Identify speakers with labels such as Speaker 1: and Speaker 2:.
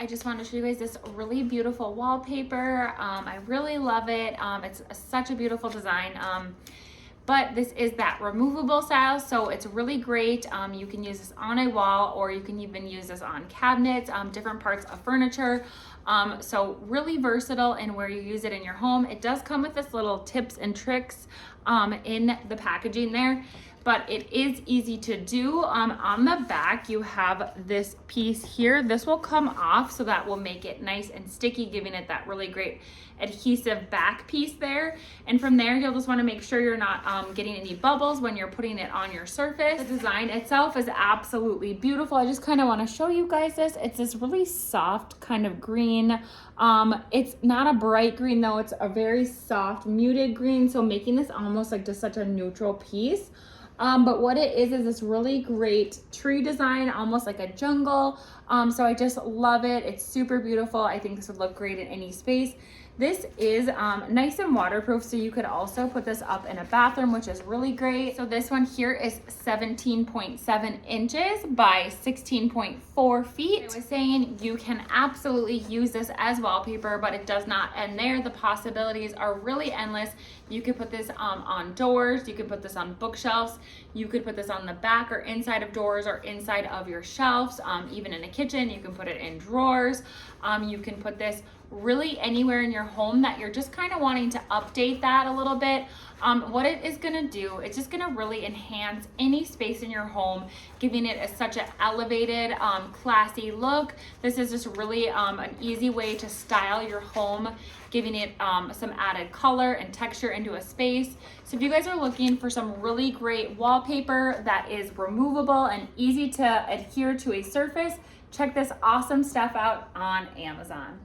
Speaker 1: I just wanted to show you guys this really beautiful wallpaper. I really love it. It's such a beautiful design. But this is that removable style, so it's really great. You can use this on a wall, or you can even use this on cabinets, different parts of furniture. So really versatile in where you use it in your home. It does come with this little tips and tricks in the packaging there, but it is easy to do. On the back, you have this piece here. This will come off, so that will make it nice and sticky, giving it that really great adhesive back piece there. And from there, you'll just want to make sure you're not getting any bubbles when you're putting it on your surface. The design itself is absolutely beautiful. I just kind of want to show you guys this. It's this really soft kind of green. It's not a bright green though. It's a very soft muted green, so making this almost like just such a neutral piece. But what it is this really great tree design, almost like a jungle. So I just love it. It's super beautiful. I think this would look great in any space. This is nice and waterproof, so you could also put this up in a bathroom, which is really great. So this one here is 17.7 inches by 16.4 feet. I was saying you can absolutely use this as wallpaper, but it does not end there. The possibilities are really endless. You could put this on doors, you could put this on bookshelves, you could put this on the back or inside of doors or inside of your shelves, even in a kitchen. You can put it in drawers. You can put this really anywhere in your home that you're just kind of wanting to update that a little bit. What it is going to do, it's just going to really enhance any space in your home, giving it such an elevated, classy look. This is just really an easy way to style your home, giving it some added color and texture into a space. So if you guys are looking for some really great wallpaper that is removable and easy to adhere to a surface, check this awesome stuff out on Amazon.